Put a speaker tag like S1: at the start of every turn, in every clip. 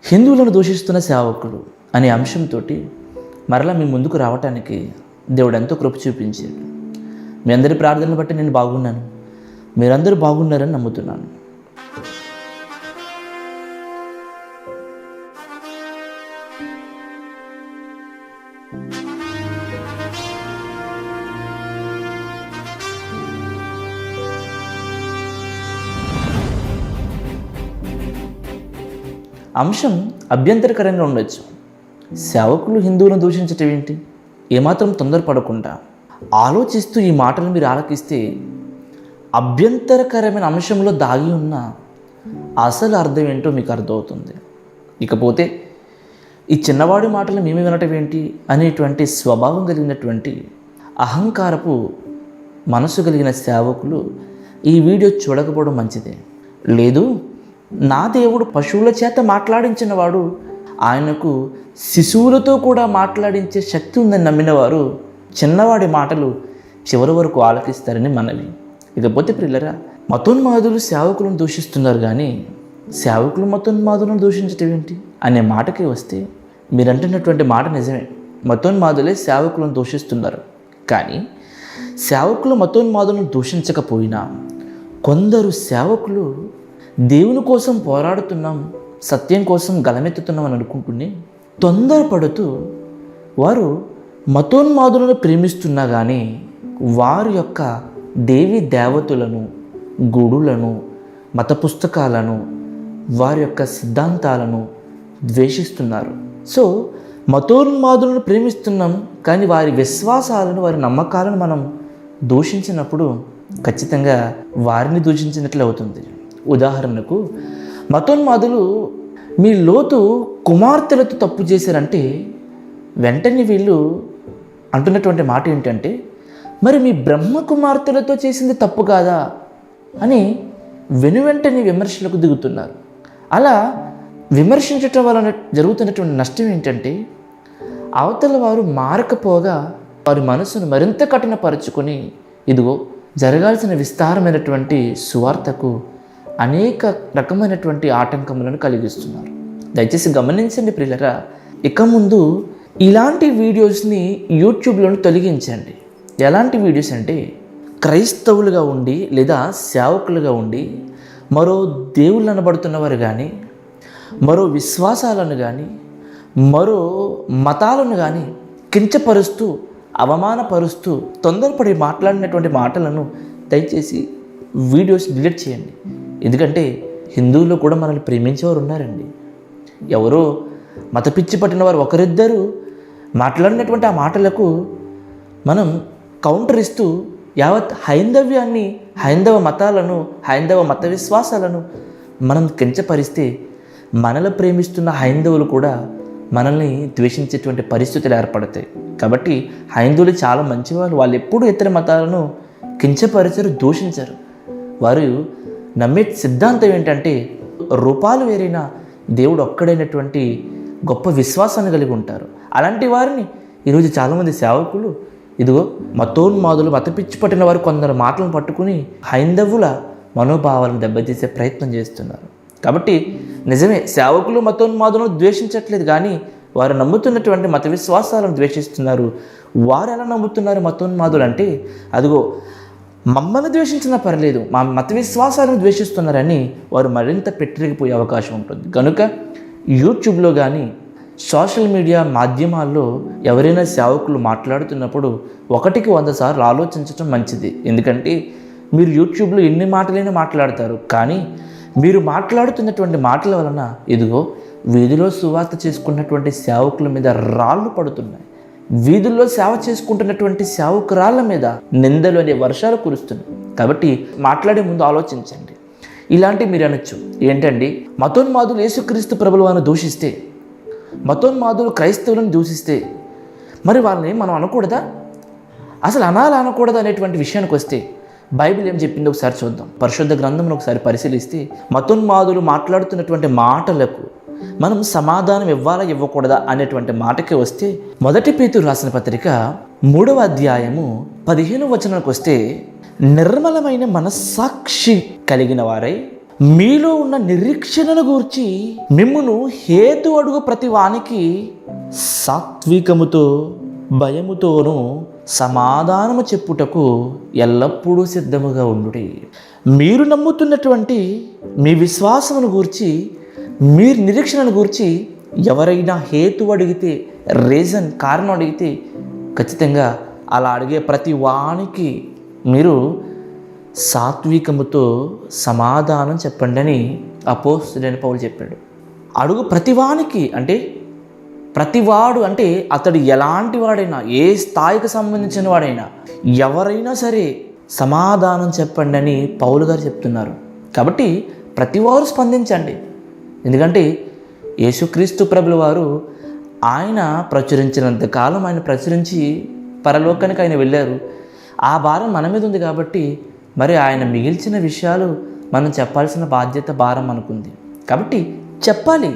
S1: హిందువులను దూషిస్తున్న సేవకులు అనే అంశంతో మరలా మీ ముందుకు రావటానికి దేవుడు ఎంతో కృప చూపించాడు. మీ అందరి ప్రార్థనలు బట్టి నేను బాగున్నాను, మీరందరూ బాగున్నారని నమ్ముతున్నాను. అంశం అభ్యంతరకరంగా ఉండొచ్చు. సేవకులు హిందువులను దూషించటం ఏంటి? ఏమాత్రం తొందరపడకుండా ఆలోచిస్తూ ఈ మాటలు మీరు ఆలకిస్తే అభ్యంతరకరమైన అంశంలో దాగి ఉన్న అసలు అర్థం ఏంటో మీకు అర్థమవుతుంది. ఇకపోతే ఈ చిన్నవాడి మాటలు మేమే వినటం ఏంటి అనేటువంటి స్వభావం కలిగినటువంటి అహంకారపు మనసు కలిగిన సేవకులు ఈ వీడియో చూడకపోవడం మంచిదే. లేదు, నా దేవుడు పశువుల చేత మాట్లాడించిన వాడు, ఆయనకు శిశువులతో కూడా మాట్లాడించే శక్తి ఉందని నమ్మినవారు చిన్నవాడి మాటలు చివరి వరకు ఆలకిస్తారని మనవి. ఇకపోతే ప్రియులరా, మతోన్మాదులు సేవకులను దూషిస్తున్నారు, కానీ సేవకులు మతోన్మాదులను దూషించటం ఏంటి అనే మాటకి వస్తే మీరు అంటున్నటువంటి మాట నిజమే. మతోన్మాదులే సేవకులను దూషిస్తున్నారు, కానీ సేవకులు మతోన్మాదులను దూషించకపోయినా కొందరు సేవకులు దేవుని కోసం పోరాడుతున్నాం, సత్యం కోసం గలమెత్తుతున్నాం అని అనుకుంటూనే తొందరపడుతూ వారు మతోన్మాదులను ప్రేమిస్తున్నా కానీ వారి యొక్క దేవీ దేవతలను, గుడులను, మత పుస్తకాలను, వారి యొక్క సిద్ధాంతాలను ద్వేషిస్తున్నారు. సో మతోన్మాదులను ప్రేమిస్తున్నాం, కానీ వారి విశ్వాసాలను, వారి నమ్మకాలను మనం దూషించినప్పుడు ఖచ్చితంగా వారిని దూషించినట్లే అవుతుంది. ఉదాహరణకు, మతోన్మాదులు మీ లోతు కుమార్తెలతో తప్పు చేశారంటే వెంటనే వీళ్ళు అంటున్నటువంటి మాట ఏంటంటే, మరి మీ బ్రహ్మ కుమార్తెలతో చేసింది తప్పు కాదా అని వెనువెంటనే విమర్శలకు దిగుతున్నారు. అలా విమర్శించటం వలన జరుగుతున్నటువంటి నష్టం ఏంటంటే, అవతల వారు మారకపోగా వారి మనసును మరింత కఠినపరుచుకొని ఇదిగో జరగాల్సిన విస్తారమైనటువంటి సువార్తకు అనేక రకమైనటువంటి ఆటంకములను కలిగిస్తున్నారు. దయచేసి గమనించండి ప్రియులరా, ఇక ముందు ఇలాంటి వీడియోస్ని యూట్యూబ్లో తొలగించండి. ఎలాంటి వీడియోస్ అంటే, క్రైస్తవులుగా ఉండి లేదా సేవకులుగా ఉండి మరో దేవుళ్ళు అనబడుతున్నవారు కానీ, మరో విశ్వాసాలను కానీ, మరో మతాలను కానీ కించపరుస్తూ, అవమానపరుస్తూ తొందరపడి మాట్లాడినటువంటి మాటలను దయచేసి వీడియోస్ డిలీట్ చేయండి. ఎందుకంటే హిందువులు కూడా మనల్ని ప్రేమించేవారు ఉన్నారండి. ఎవరో మత పిచ్చి పట్టిన వారు ఒకరిద్దరు మాట్లాడినటువంటి ఆ మాటలకు మనం కౌంటర్ ఇస్తూ యావత్ హైందవ్యాన్ని, హైందవ మతాలను, హైందవ మత విశ్వాసాలను మనం కించపరిస్తే మనల్ని ప్రేమిస్తున్న హైందవులు కూడా మనల్ని ద్వేషించేటువంటి పరిస్థితులు ఏర్పడతాయి. కాబట్టి హైందువులు చాలా మంచివాళ్ళు. వాళ్ళు ఎప్పుడూ ఇతర మతాలను కించపరిచరు, దూషించరు. వారు నమ్మే సిద్ధాంతం ఏంటంటే, రూపాలు వేరైనా దేవుడు ఒక్కడైనటువంటి గొప్ప విశ్వాసాన్ని కలిగి ఉంటారు. అలాంటి వారిని ఈరోజు చాలామంది సేవకులు ఇదిగో మతోన్మాదులు, మతపిచ్చి పట్టిన వారు కొందరు మాటలను పట్టుకుని హైందవుల మనోభావాలను దెబ్బతీసే ప్రయత్నం చేస్తున్నారు. కాబట్టి నిజమే, సేవకులు మతోన్మాదులను ద్వేషించట్లేదు, కానీ వారు నమ్ముతున్నటువంటి మత విశ్వాసాలను ద్వేషిస్తున్నారు. వారు ఎలా నమ్ముతున్నారు మతోన్మాదులు అంటే, అదిగో మమ్మల్ని ద్వేషించినా పర్లేదు, మా మత విశ్వాసాలను ద్వేషిస్తున్నారని వారు మరింత పెట్టిరిగిపోయే అవకాశం ఉంటుంది. కనుక యూట్యూబ్లో కానీ సోషల్ మీడియా మాధ్యమాల్లో ఎవరైనా సేవకులు మాట్లాడుతున్నప్పుడు 1కి 100 సార్లు ఆలోచించడం మంచిది. ఎందుకంటే మీరు యూట్యూబ్లో ఎన్ని మాటలైనా మాట్లాడతారు, కానీ మీరు మాట్లాడుతున్నటువంటి మాటల వలన ఇదిగో వీధిలో సువార్త చేసుకున్నటువంటి సేవకుల మీద రాళ్ళు పడుతున్నాయి. వీధుల్లో సేవ చేసుకుంటున్నటువంటి సేవకురాళ్ళ మీద నిందలు అనే వర్షాలు కురుస్తున్నాయి. కాబట్టి మాట్లాడే ముందు ఆలోచించండి. ఇలాంటివి మీరు అనొచ్చు, ఏంటండి మతోన్మాదులు యేసుక్రీస్తు ప్రభువులను దూషిస్తే, మతోన్మాదులు క్రైస్తవులను దూషిస్తే మరి వాళ్ళని మనం అనకూడదా? అసలు అనకూడదా అనేటువంటి విషయానికి వస్తే బైబిల్ ఏం చెప్పిందో ఒకసారి చూద్దాం. పరిశుద్ధ గ్రంథంలో ఒకసారి పరిశీలిస్తే మతోన్మాదులు మాట్లాడుతున్నటువంటి మాటలకు మనం సమాధానం ఇవ్వాలా ఇవ్వకూడదా అనేటువంటి మాటకి వస్తే, 1 పేతురు రాసిన పత్రిక 3వ అధ్యాయము 15వ వచనానికి వస్తే, నిర్మలమైన మనస్సాక్షి కలిగిన వారై మీలో ఉన్న నిరీక్షణను గూర్చి మిమ్మును హేతు అడుగు ప్రతి వానికి సాత్వికముతో భయముతోనూ సమాధానము చెప్పుటకు ఎల్లప్పుడూ సిద్ధముగా ఉండుడి. మీరు నమ్ముతున్నటువంటి మీ విశ్వాసమును గూర్చి, మీ నిరీక్షణను గూర్చి ఎవరైనా హేతు అడిగితే, కారణం అడిగితే ఖచ్చితంగా అలా అడిగే ప్రతి వానికి మీరు సాత్వికముతో సమాధానం చెప్పండి అని అపోస్తలుడైన పౌలు చెప్పాడు. అడుగు ప్రతివానికి అంటే ప్రతివాడు అంటే అతడు ఎలాంటి వాడైనా, ఏ స్థాయికి సంబంధించిన వాడైనా, ఎవరైనా సరే సమాధానం చెప్పండి అని పౌలు గారు చెప్తున్నారు. కాబట్టి ప్రతివారు స్పందించండి. ఎందుకంటే యేసుక్రీస్తు ప్రభుల వారు ఆయన ప్రచురించినంత కాలం ఆయన ప్రచురించి పరలోకానికి ఆయన వెళ్ళారు. ఆ భారం మన మీద ఉంది కాబట్టి మరి ఆయన మిగిల్చిన విషయాలు మనం చెప్పాల్సిన బాధ్యత, భారం మనకుంది. కాబట్టి చెప్పాలి.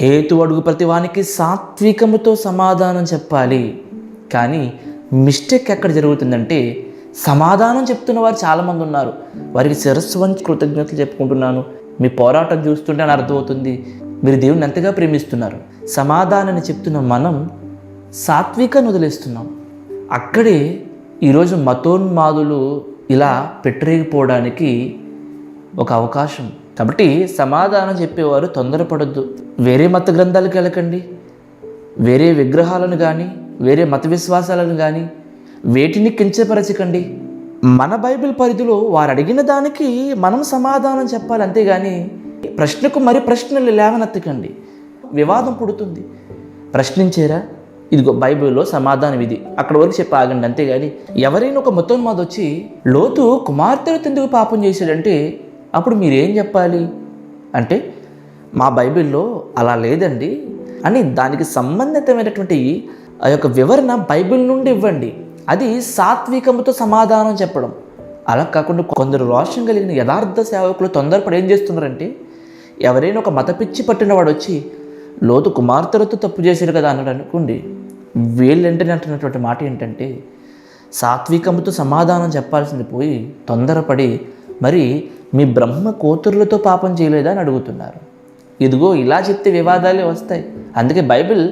S1: హేతు అడుగు ప్రతివానికి సాత్వికముతో సమాధానం చెప్పాలి. కానీ మిస్టేక్ ఎక్కడ జరుగుతుందంటే, సమాధానం చెప్తున్న వారు చాలామంది ఉన్నారు. వారికి శిరస్సు వంచి కృతజ్ఞతలు చెప్పుకుంటున్నాను, మీ పోరాటం చూస్తుంటే అని అర్థమవుతుంది మీరు దేవుని ఎంతగా ప్రేమిస్తున్నారు. సమాధానాన్ని చెప్తున్న మనం సాత్వికాన్ని వదిలేస్తున్నాం. అక్కడే ఈరోజు మతోన్మాదులు ఇలా పెట్టరేగిపోవడానికి ఒక అవకాశం. కాబట్టి సమాధానం చెప్పేవారు తొందరపడొద్దు. వేరే మత గ్రంథాలకు వెళ్ళకండి, వేరే విగ్రహాలను కానీ, వేరే మత విశ్వాసాలను కానీ వేటిని కించపరచకండి. మన బైబిల్ పరిధిలో వారు అడిగిన దానికి మనం సమాధానం చెప్పాలి. అంతేగాని ప్రశ్నకు మరి ప్రశ్నలు లేవనెత్తకండి, వివాదం పుడుతుంది. ప్రశ్నించారా, ఇదిగో బైబిల్లో సమాధానం ఇది, అక్కడ వరకు చెప్పి ఆగండి. అంతేగాని ఎవరైనా ఒక మతోన్మాది వచ్చి లోతు కుమార్తెలతో ఎందుకు పాపం చేశాడంటే అప్పుడు మీరేం చెప్పాలి అంటే, మా బైబిల్లో అలా లేదండి అని దానికి సంబంధితమైనటువంటి ఆ యొక్క వివరణ బైబిల్ నుండి ఇవ్వండి. అది సాత్వికముతో సమాధానం చెప్పడం. అలా కాకుండా కొందరు రోషం కలిగిన యథార్థ సేవకులు తొందరపడి ఏం చేస్తున్నారంటే, ఎవరైనా ఒక మత పిచ్చి పట్టిన వాడు వచ్చి లోతు కుమార్తెలతో తప్పు చేశారు కదా అన్నాడు అనుకోండి, వీళ్ళంటనే అంటున్నటువంటి మాట ఏంటంటే, సాత్వికముతో సమాధానం చెప్పాల్సింది పోయి తొందరపడి మరి మీ బ్రహ్మ కూతురులతో పాపం చేయలేదా అని అడుగుతున్నారు. ఇదిగో ఇలా చెప్తే వివాదాలే వస్తాయి. అందుకే బైబిల్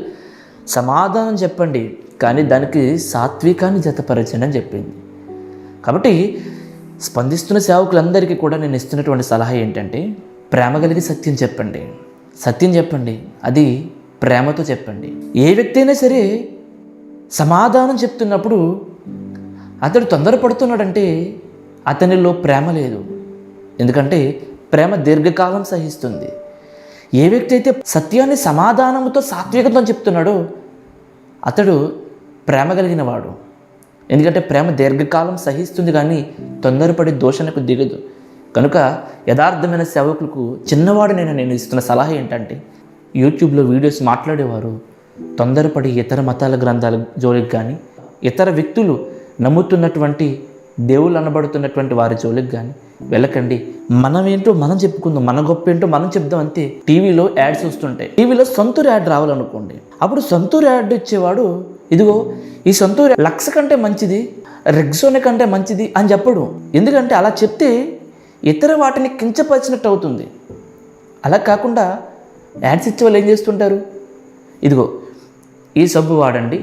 S1: సమాధానం చెప్పండి, కానీ దానికి సాత్వికాన్ని జతపరచండి అని చెప్పింది. కాబట్టి స్పందిస్తున్న సేవకులందరికీ కూడా నేను ఇస్తున్నటువంటి సలహా ఏంటంటే, ప్రేమ కలిగి సత్యం చెప్పండి. సత్యం చెప్పండి, అది ప్రేమతో చెప్పండి. ఏ వ్యక్తి అయినా సరే సమాధానం చెప్తున్నప్పుడు అతడు తొందరపడుతున్నాడంటే అతనిలో ప్రేమ లేదు. ఎందుకంటే ప్రేమ దీర్ఘకాలం సహిస్తుంది. ఏ వ్యక్తి అయితే సత్యాన్ని సమాధానంతో సాత్వికతో చెప్తున్నాడో అతడు ప్రేమ కలిగిన వాడు. ఎందుకంటే ప్రేమ దీర్ఘకాలం సహిస్తుంది, కానీ తొందరపడి దోషణకు దిగదు. కనుక యథార్థమైన సేవకులకు చిన్నవాడు నేను ఇస్తున్న సలహా ఏంటంటే, యూట్యూబ్లో వీడియోస్ మాట్లాడేవారు తొందరపడి ఇతర మతాల గ్రంథాల జోలికి కానీ, ఇతర వ్యక్తులు నమ్ముతున్నటువంటి దేవుళ్ళు అనబడుతున్నటువంటి వారి జోలికి కానీ వెళ్ళకండి. మనం ఏంటో మనం చెప్పుకుందాం, మన గొప్ప ఏంటో మనం చెప్దాం అంతే. టీవీలో యాడ్స్ వస్తుంటాయి. టీవీలో సొంతూరు యాడ్ రావాలనుకోండి, అప్పుడు సొంతూరు యాడ్ ఇచ్చేవాడు ఇదిగో ఈ సొంతూరు లక్స్ కంటే మంచిది, రెగ్జోనే కంటే మంచిది అని చెప్పడు. ఎందుకంటే అలా చెప్తే ఇతర వాటిని కించపరిచినట్టు అవుతుంది. అలా కాకుండా యాడ్స్ ఇచ్చే వాళ్ళు ఏం చేస్తుంటారు, ఇదిగో ఈ సబ్బు వాడండి,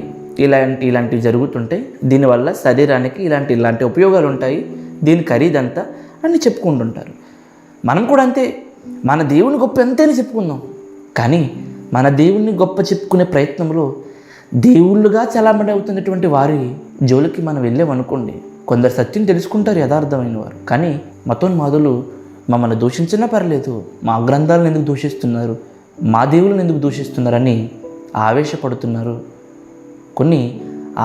S1: ఇలాంటివి జరుగుతుంటాయి, దీనివల్ల శరీరానికి ఇలాంటి ఉపయోగాలు ఉంటాయి, దీని ఖరీదంతా అని చెప్పుకుంటుంటారు. మనం కూడా అంతే, మన దేవుని గొప్ప ఎంతైనా చెప్పుకుందాం. కానీ మన దేవుణ్ణి గొప్ప చెప్పుకునే ప్రయత్నంలో దేవుళ్ళుగా చలామణి అవుతున్నటువంటి వారి జోలికి మనం వెళ్ళామనుకోండి, కొందరు సత్యం తెలుసుకుంటారు యథార్థమైన వారు, కానీ మతోన్మాదులు మమ్మల్ని దూషించినా పర్లేదు, మా గ్రంథాలను ఎందుకు దూషిస్తున్నారు, మా దేవుళ్ళని ఎందుకు దూషిస్తున్నారని ఆవేశపడుతున్నారు. కొన్ని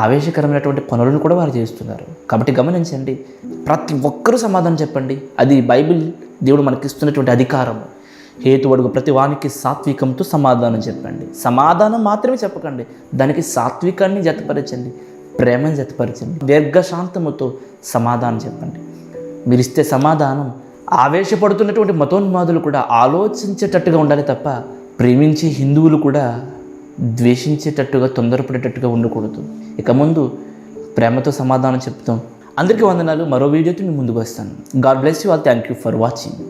S1: ఆవేశకరమైనటువంటి పనులను కూడా వారు చేస్తున్నారు. కాబట్టి గమనించండి, ప్రతి ఒక్కరూ సమాధానం చెప్పండి. అది బైబిల్ దేవుడు మనకిస్తున్నటువంటి అధికారం. హేతు అడుగు ప్రతి వానికి సాత్వికంతో సమాధానం చెప్పండి. సమాధానం మాత్రమే చెప్పకండి, దానికి సాత్వికాన్ని జతపరచండి, ప్రేమను జతపరచండి, దీర్ఘశాంతముతో సమాధానం చెప్పండి. మీరు ఇస్తే సమాధానం ఆవేశపడుతున్నటువంటి మతోన్మాదులు కూడా ఆలోచించేటట్టుగా ఉండాలి తప్ప, ప్రేమించే హిందువులు కూడా ద్వేషించేటట్టుగా తొందరపడేటట్టుగా ఉండకూడదు. ఇక ముందు ప్రేమతో సమాధానం చెప్తాం. అందరికీ వందనాలు. మరో వీడియోతో మీ ముందుకు వస్తాను. God bless you all. Thank you for watching.